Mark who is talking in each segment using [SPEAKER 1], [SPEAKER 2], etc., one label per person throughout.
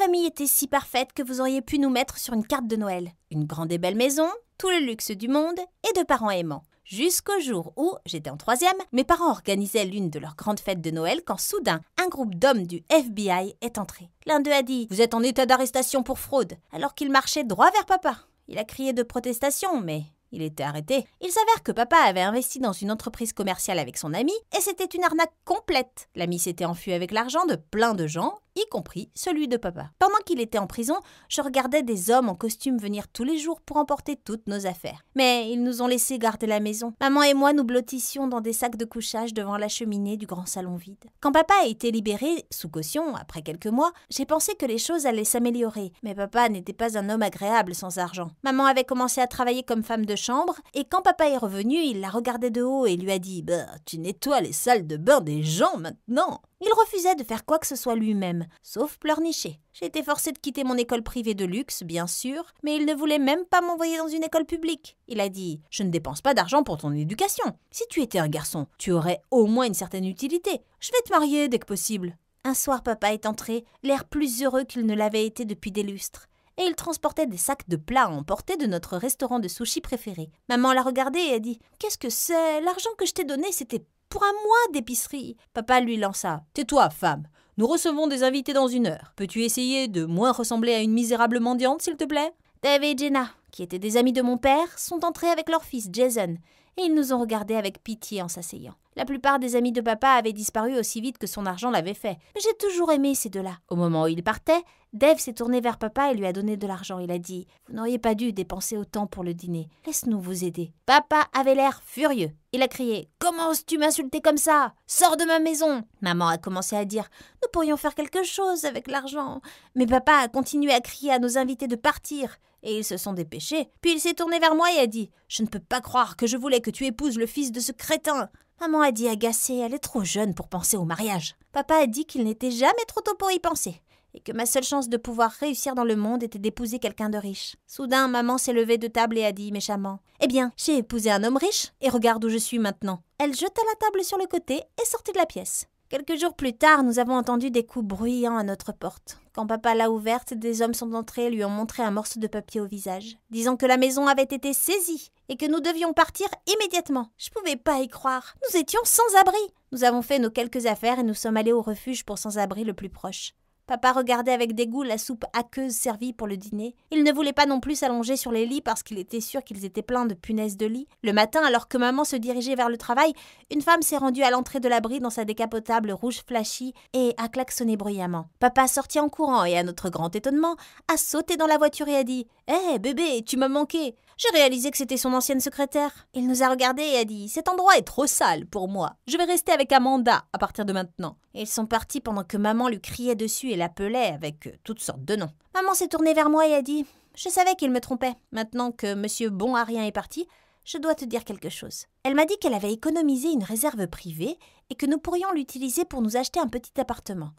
[SPEAKER 1] famille était si parfaite que vous auriez pu nous mettre sur une carte de Noël. Une grande et belle maison, tout le luxe du monde et de parents aimants. Jusqu'au jour où, j'étais en 3e, mes parents organisaient l'une de leurs grandes fêtes de Noël quand soudain, un groupe d'hommes du FBI est entré. L'un d'eux a dit « Vous êtes en état d'arrestation pour fraude » alors qu'il marchait droit vers papa. Il a crié de protestation, mais il était arrêté. Il s'avère que papa avait investi dans une entreprise commerciale avec son ami et c'était une arnaque complète. L'ami s'était enfui avec l'argent de plein de gens, y compris celui de papa. Pendant qu'il était en prison, je regardais des hommes en costume venir tous les jours pour emporter toutes nos affaires. Mais ils nous ont laissé garder la maison. Maman et moi nous blottissions dans des sacs de couchage devant la cheminée du grand salon vide. Quand papa a été libéré, sous caution, après quelques mois, j'ai pensé que les choses allaient s'améliorer. Mais papa n'était pas un homme agréable sans argent. Maman avait commencé à travailler comme femme de chambre et quand papa est revenu, il la regardait de haut et lui a dit « Bah, tu nettoies les salles de bain des gens maintenant !» Il refusait de faire quoi que ce soit lui-même, sauf pleurnicher. J'ai été forcée de quitter mon école privée de luxe, bien sûr, mais il ne voulait même pas m'envoyer dans une école publique. Il a dit « Je ne dépense pas d'argent pour ton éducation. Si tu étais un garçon, tu aurais au moins une certaine utilité. Je vais te marier dès que possible. » Un soir, papa est entré, l'air plus heureux qu'il ne l'avait été depuis des lustres. Et il transportait des sacs de plats à emporter de notre restaurant de sushi préféré. Maman l'a regardé et a dit « Qu'est-ce que c'est? L'argent que je t'ai donné, c'était pour un mois d'épicerie. » Papa lui lança « Tais-toi, femme. Nous recevons des invités dans 1 heure. Peux-tu essayer de moins ressembler à une misérable mendiante, s'il te plaît ?» Dave et Jenna, qui étaient des amis de mon père, sont entrés avec leur fils Jason et ils nous ont regardés avec pitié en s'asseyant. La plupart des amis de papa avaient disparu aussi vite que son argent l'avait fait. Mais j'ai toujours aimé ces deux-là. Au moment où ils partaient, Dave s'est tourné vers papa et lui a donné de l'argent. Il a dit « Vous n'auriez pas dû dépenser autant pour le dîner. Laisse-nous vous aider. » Papa avait l'air furieux. Il a crié « Comment oses-tu m'insulter comme ça? Sors de ma maison !» Maman a commencé à dire « Nous pourrions faire quelque chose avec l'argent. » Mais papa a continué à crier à nos invités de partir. Et ils se sont dépêchés. Puis il s'est tourné vers moi et a dit « Je ne peux pas croire que je voulais que tu épouses le fils de ce crétin. » Maman a dit agacée, elle est trop jeune pour penser au mariage. Papa a dit qu'il n'était jamais trop tôt pour y penser et que ma seule chance de pouvoir réussir dans le monde était d'épouser quelqu'un de riche. Soudain, maman s'est levée de table et a dit méchamment « Eh bien, j'ai épousé un homme riche et regarde où je suis maintenant. » Elle jeta la table sur le côté et sortit de la pièce. Quelques jours plus tard, nous avons entendu des coups bruyants à notre porte. Quand papa l'a ouverte, des hommes sont entrés et lui ont montré un morceau de papier au visage, disant que la maison avait été saisie et que nous devions partir immédiatement. Je pouvais pas y croire. Nous étions sans abri. Nous avons fait nos quelques affaires et nous sommes allés au refuge pour sans-abri le plus proche. Papa regardait avec dégoût la soupe aqueuse servie pour le dîner. Il ne voulait pas non plus s'allonger sur les lits parce qu'il était sûr qu'ils étaient pleins de punaises de lit. Le matin, alors que maman se dirigeait vers le travail, une femme s'est rendue à l'entrée de l'abri dans sa décapotable rouge flashy et a klaxonné bruyamment. Papa sortit en courant et, à notre grand étonnement, a sauté dans la voiture et a dit « Hé, bébé, tu m'as manqué !» J'ai réalisé que c'était son ancienne secrétaire. Il nous a regardés et a dit « Cet endroit est trop sale pour moi. Je vais rester avec Amanda à partir de maintenant. » Et ils sont partis pendant que maman lui criait dessus et l'appelait avec toutes sortes de noms. Maman s'est tournée vers moi et a dit « Je savais qu'il me trompait. Maintenant que monsieur Bon à rien est parti, je dois te dire quelque chose. » Elle m'a dit qu'elle avait économisé une réserve privée et que nous pourrions l'utiliser pour nous acheter un petit appartement.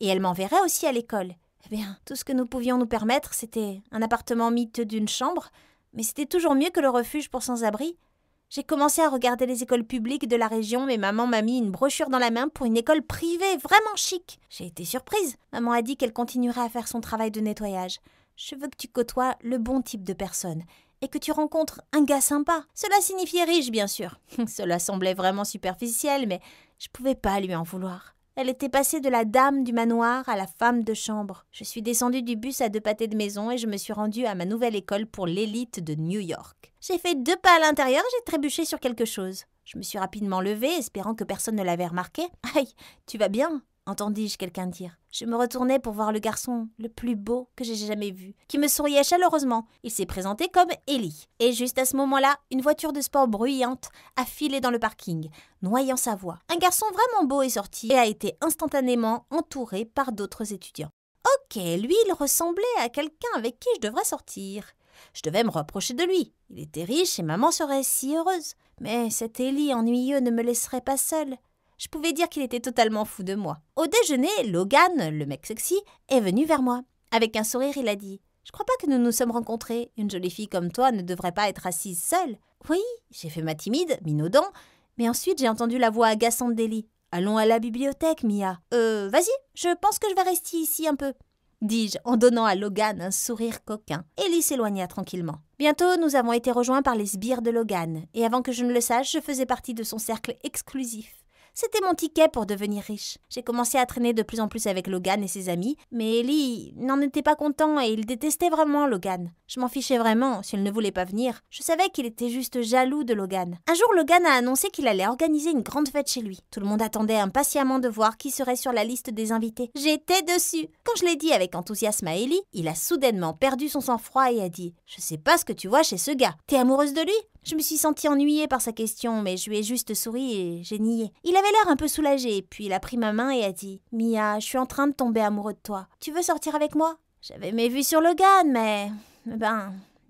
[SPEAKER 1] Et elle m'enverrait aussi à l'école. Eh bien, tout ce que nous pouvions nous permettre, c'était un appartement miteux d'1 chambre, mais c'était toujours mieux que le refuge pour sans-abri. J'ai commencé à regarder les écoles publiques de la région, mais maman m'a mis une brochure dans la main pour une école privée vraiment chic. J'ai été surprise. Maman a dit qu'elle continuerait à faire son travail de nettoyage. Je veux que tu côtoies le bon type de personne et que tu rencontres un gars sympa. Cela signifiait riche, bien sûr. Cela semblait vraiment superficiel, mais je pouvais pas lui en vouloir. Elle était passée de la dame du manoir à la femme de chambre. Je suis descendue du bus à 2 pâtés de maison et je me suis rendue à ma nouvelle école pour l'élite de New York. J'ai fait 2 pas à l'intérieur et j'ai trébuché sur quelque chose. Je me suis rapidement levée, espérant que personne ne l'avait remarqué. « Aïe, tu vas bien ?» entendis-je quelqu'un dire. Je me retournai pour voir le garçon le plus beau que j'ai jamais vu, qui me souriait chaleureusement. Il s'est présenté comme Ellie. Et juste à ce moment-là, une voiture de sport bruyante a filé dans le parking, noyant sa voix. Un garçon vraiment beau est sorti et a été instantanément entouré par d'autres étudiants. Ok, lui, il ressemblait à quelqu'un avec qui je devrais sortir. Je devais me rapprocher de lui. Il était riche et maman serait si heureuse. Mais cet Ellie ennuyeux ne me laisserait pas seule. Je pouvais dire qu'il était totalement fou de moi. Au déjeuner, Logan, le mec sexy, est venu vers moi. Avec un sourire, il a dit « Je crois pas que nous nous sommes rencontrés. Une jolie fille comme toi ne devrait pas être assise seule. » Oui, j'ai fait ma timide, minaudant, mais ensuite j'ai entendu la voix agaçante d'Ellie. « Allons à la bibliothèque, Mia. Vas-y, je pense que je vais rester ici un peu. » dis-je en donnant à Logan un sourire coquin. Ellie s'éloigna tranquillement. Bientôt, nous avons été rejoints par les sbires de Logan, et avant que je ne le sache, je faisais partie de son cercle exclusif. C'était mon ticket pour devenir riche. J'ai commencé à traîner de plus en plus avec Logan et ses amis, mais Ellie n'en était pas content et il détestait vraiment Logan. Je m'en fichais vraiment s'il ne voulait pas venir. Je savais qu'il était juste jaloux de Logan. Un jour, Logan a annoncé qu'il allait organiser une grande fête chez lui. Tout le monde attendait impatiemment de voir qui serait sur la liste des invités. J'étais dessus. Quand je l'ai dit avec enthousiasme à Ellie, il a soudainement perdu son sang-froid et a dit « Je sais pas ce que tu vois chez ce gars. T'es amoureuse de lui ?» Je me suis sentie ennuyée par sa question, mais je lui ai juste souri et j'ai nié. Il avait l'air un peu soulagé, puis il a pris ma main et a dit « Mia, je suis en train de tomber amoureux de toi. Tu veux sortir avec moi ?» J'avais mes vues sur Logan, mais...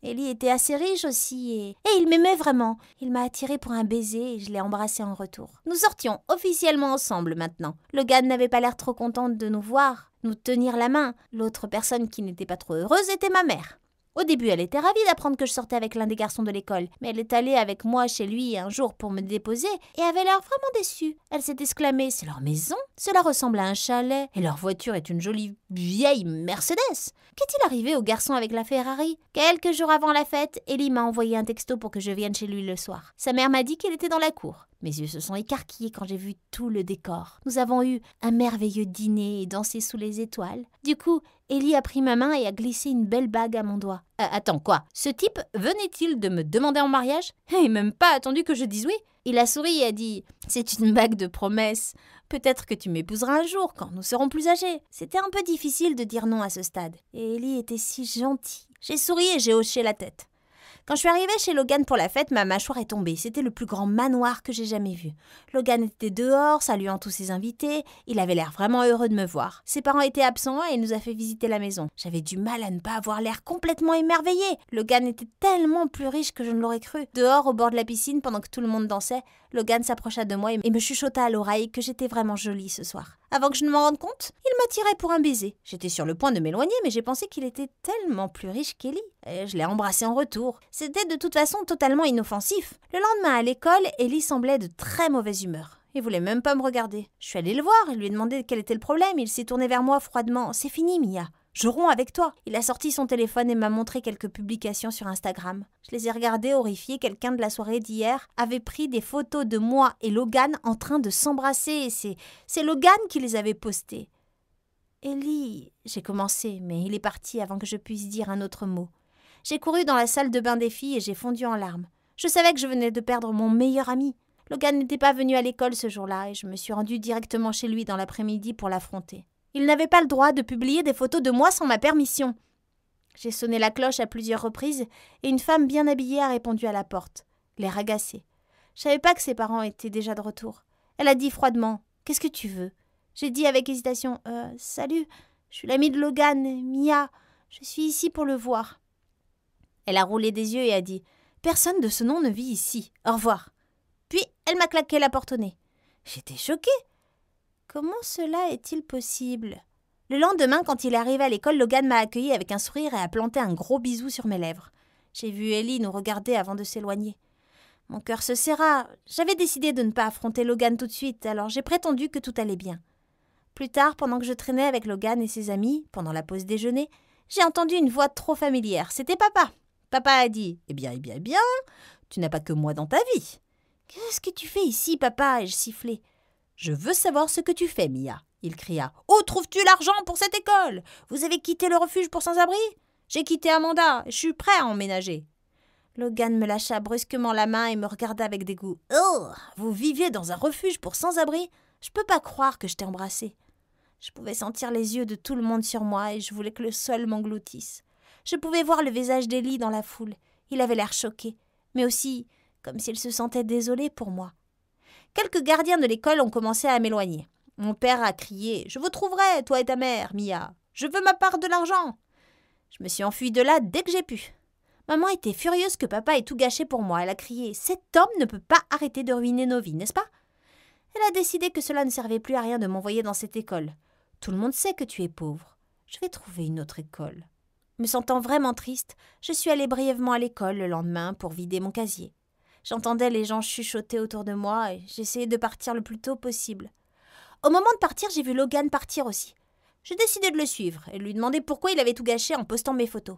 [SPEAKER 1] Ellie était assez riche aussi et il m'aimait vraiment. Il m'a attirée pour un baiser et je l'ai embrassé en retour. Nous sortions officiellement ensemble maintenant. Logan n'avait pas l'air trop contente de nous voir, nous tenir la main. L'autre personne qui n'était pas trop heureuse était ma mère. Au début, elle était ravie d'apprendre que je sortais avec l'un des garçons de l'école, mais elle est allée avec moi chez lui un jour pour me déposer et avait l'air vraiment déçue. Elle s'est exclamée « C'est leur maison ? Cela ressemble à un chalet et leur voiture est une jolie vieille Mercedes. Qu'est-il arrivé au garçon avec la Ferrari ?» Quelques jours avant la fête, Ellie m'a envoyé un texto pour que je vienne chez lui le soir. Sa mère m'a dit qu'il était dans la cour. Mes yeux se sont écarquillés quand j'ai vu tout le décor. Nous avons eu un merveilleux dîner et dansé sous les étoiles. Du coup, Ellie a pris ma main et a glissé une belle bague à mon doigt. Attends, quoi? Ce type venait-il de me demander en mariage? Il n'a même pas attendu que je dise oui. Il a souri et a dit « C'est une bague de promesse. Peut-être que tu m'épouseras un jour, quand nous serons plus âgés. » C'était un peu difficile de dire non à ce stade. Et Ellie était si gentille. J'ai souri et j'ai hoché la tête. Quand je suis arrivée chez Logan pour la fête, ma mâchoire est tombée. C'était le plus grand manoir que j'ai jamais vu. Logan était dehors, saluant tous ses invités. Il avait l'air vraiment heureux de me voir. Ses parents étaient absents et il nous a fait visiter la maison. J'avais du mal à ne pas avoir l'air complètement émerveillée. Logan était tellement plus riche que je ne l'aurais cru. Dehors, au bord de la piscine, pendant que tout le monde dansait, Logan s'approcha de moi et me chuchota à l'oreille que j'étais vraiment jolie ce soir. Avant que je ne m'en rende compte, il m'attirait pour un baiser. J'étais sur le point de m'éloigner, mais j'ai pensé qu'il était tellement plus riche qu'Ellie. Et je l'ai embrassé en retour. C'était de toute façon totalement inoffensif. Le lendemain à l'école, Ellie semblait de très mauvaise humeur. Il voulait même pas me regarder. Je suis allée le voir et lui ai demandé quel était le problème. Il s'est tourné vers moi froidement. « C'est fini, Mia. Je romps avec toi. » Il a sorti son téléphone et m'a montré quelques publications sur Instagram. Je les ai regardées horrifiées. Quelqu'un de la soirée d'hier avait pris des photos de moi et Logan en train de s'embrasser et c'est Logan qui les avait postées. « Ellie, » j'ai commencé, mais il est parti avant que je puisse dire un autre mot. J'ai couru dans la salle de bain des filles et j'ai fondu en larmes. Je savais que je venais de perdre mon meilleur ami. Logan n'était pas venu à l'école ce jour-là et je me suis rendue directement chez lui dans l'après-midi pour l'affronter. Il n'avait pas le droit de publier des photos de moi sans ma permission. J'ai sonné la cloche à plusieurs reprises et une femme bien habillée a répondu à la porte, l'air agacée. Je savais pas que ses parents étaient déjà de retour. Elle a dit froidement « Qu'est-ce que tu veux ?» J'ai dit avec hésitation « Salut, je suis l'amie de Logan, Mia. Je suis ici pour le voir. » Elle a roulé des yeux et a dit « Personne de ce nom ne vit ici. Au revoir. » Puis elle m'a claqué la porte au nez. J'étais choquée. Comment cela est-il possible? Le lendemain, quand il est arrivé à l'école, Logan m'a accueilli avec un sourire et a planté un gros bisou sur mes lèvres. J'ai vu Ellie nous regarder avant de s'éloigner. Mon cœur se serra. J'avais décidé de ne pas affronter Logan tout de suite, alors j'ai prétendu que tout allait bien. Plus tard, pendant que je traînais avec Logan et ses amis, pendant la pause déjeuner, j'ai entendu une voix trop familière. C'était papa. Papa a dit « Eh bien, tu n'as pas que moi dans ta vie. »« Qu'est-ce que tu fais ici, papa ?» ai-je sifflé. « Je veux savoir ce que tu fais, Mia. » Il cria. « Où trouves-tu l'argent pour cette école? Vous avez quitté le refuge pour sans-abri? J'ai quitté Amanda. Je suis prêt à emménager. » Logan me lâcha brusquement la main et me regarda avec dégoût. « Oh, vous viviez dans un refuge pour sans-abri? Je peux pas croire que je t'ai embrassé. » Je pouvais sentir les yeux de tout le monde sur moi et je voulais que le sol m'engloutisse. Je pouvais voir le visage d'Ellie dans la foule. Il avait l'air choqué, mais aussi comme s'il se sentait désolé pour moi. Quelques gardiens de l'école ont commencé à m'éloigner. Mon père a crié « Je vous trouverai, toi et ta mère, Mia. Je veux ma part de l'argent. » Je me suis enfuie de là dès que j'ai pu. Maman était furieuse que papa ait tout gâché pour moi. Elle a crié « Cet homme ne peut pas arrêter de ruiner nos vies, n'est-ce pas ?» Elle a décidé que cela ne servait plus à rien de m'envoyer dans cette école. Tout le monde sait que tu es pauvre. Je vais trouver une autre école. Me sentant vraiment triste, je suis allée brièvement à l'école le lendemain pour vider mon casier. J'entendais les gens chuchoter autour de moi et j'essayais de partir le plus tôt possible. Au moment de partir, j'ai vu Logan partir aussi. J'ai décidé de le suivre et de lui demander pourquoi il avait tout gâché en postant mes photos.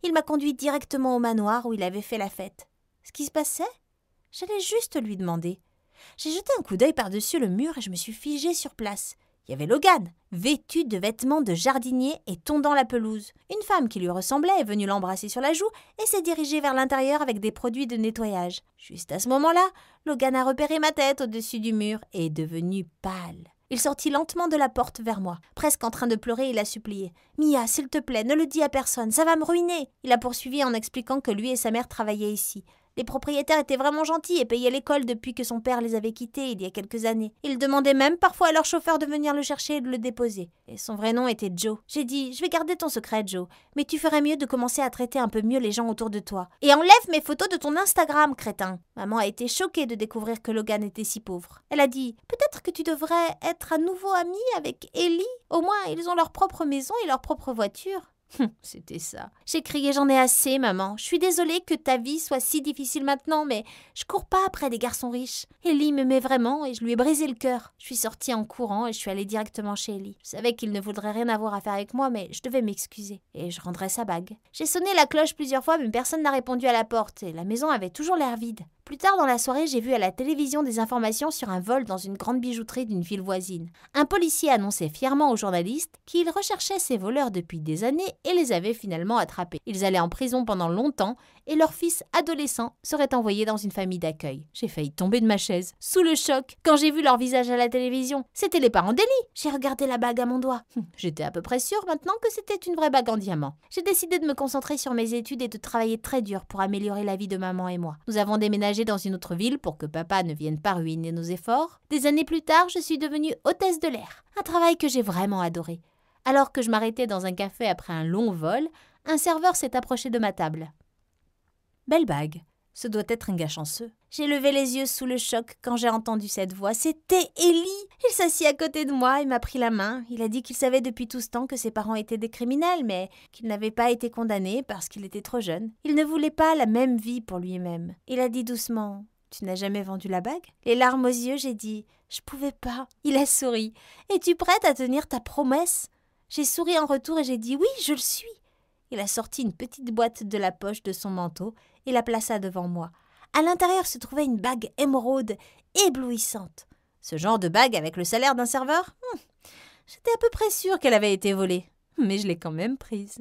[SPEAKER 1] Il m'a conduit directement au manoir où il avait fait la fête. Ce qui se passait? J'allais juste lui demander. J'ai jeté un coup d'œil par-dessus le mur et je me suis figée sur place. Il y avait Logan, vêtu de vêtements de jardinier et tondant la pelouse. Une femme qui lui ressemblait est venue l'embrasser sur la joue et s'est dirigée vers l'intérieur avec des produits de nettoyage. Juste à ce moment-là, Logan a repéré ma tête au-dessus du mur et est devenu pâle. Il sortit lentement de la porte vers moi. Presque en train de pleurer, il a supplié. « Mia, s'il te plaît, ne le dis à personne, ça va me ruiner !» Il a poursuivi en expliquant que lui et sa mère travaillaient ici. Les propriétaires étaient vraiment gentils et payaient l'école depuis que son père les avait quittés il y a quelques années. Ils demandaient même parfois à leur chauffeur de venir le chercher et de le déposer. Et son vrai nom était Joe. J'ai dit « Je vais garder ton secret, Joe, mais tu ferais mieux de commencer à traiter un peu mieux les gens autour de toi. Et enlève mes photos de ton Instagram, crétin !» Maman a été choquée de découvrir que Logan était si pauvre. Elle a dit « Peut-être que tu devrais être à nouveau amie avec Ellie. Au moins, ils ont leur propre maison et leur propre voiture. » C'était ça. J'ai crié « J'en ai assez, maman. Je suis désolée que ta vie soit si difficile maintenant, mais je cours pas après des garçons riches. Ellie m'aimait vraiment et je lui ai brisé le cœur. » Je suis sortie en courant et je suis allée directement chez Ellie. Je savais qu'il ne voudrait rien avoir à faire avec moi, mais je devais m'excuser. Et je rendrais sa bague. J'ai sonné la cloche plusieurs fois, mais personne n'a répondu à la porte et la maison avait toujours l'air vide. Plus tard dans la soirée, j'ai vu à la télévision des informations sur un vol dans une grande bijouterie d'une ville voisine. Un policier annonçait fièrement aux journalistes qu'il recherchait ces voleurs depuis des années et les avait finalement attrapés. Ils allaient en prison pendant longtemps et leur fils adolescent serait envoyé dans une famille d'accueil. J'ai failli tomber de ma chaise, sous le choc, quand j'ai vu leur visage à la télévision. C'était les parents d'Ellie. J'ai regardé la bague à mon doigt. J'étais à peu près sûre maintenant que c'était une vraie bague en diamant. J'ai décidé de me concentrer sur mes études et de travailler très dur pour améliorer la vie de maman et moi. Nous avons déménagé dans une autre ville pour que papa ne vienne pas ruiner nos efforts. Des années plus tard, je suis devenue hôtesse de l'air, un travail que j'ai vraiment adoré. Alors que je m'arrêtais dans un café après un long vol, un serveur s'est approché de ma table. « Belle bague, ce doit être un gars chanceux. » J'ai levé les yeux sous le choc quand j'ai entendu cette voix. C'était Ellie. Il s'assit à côté de moi et m'a pris la main. Il a dit qu'il savait depuis tout ce temps que ses parents étaient des criminels, mais qu'ils n'avaient pas été condamnés parce qu'il était trop jeune. Il ne voulait pas la même vie pour lui-même. Il a dit doucement « Tu n'as jamais vendu la bague ?» Les larmes aux yeux, j'ai dit « Je pouvais pas. » Il a souri. « Es-tu prête à tenir ta promesse ?» J'ai souri en retour et j'ai dit « Oui, je le suis. » Il a sorti une petite boîte de la poche de son manteau et la plaça devant moi. À l'intérieur se trouvait une bague émeraude éblouissante. Ce genre de bague avec le salaire d'un serveur? J'étais à peu près sûre qu'elle avait été volée, mais je l'ai quand même prise.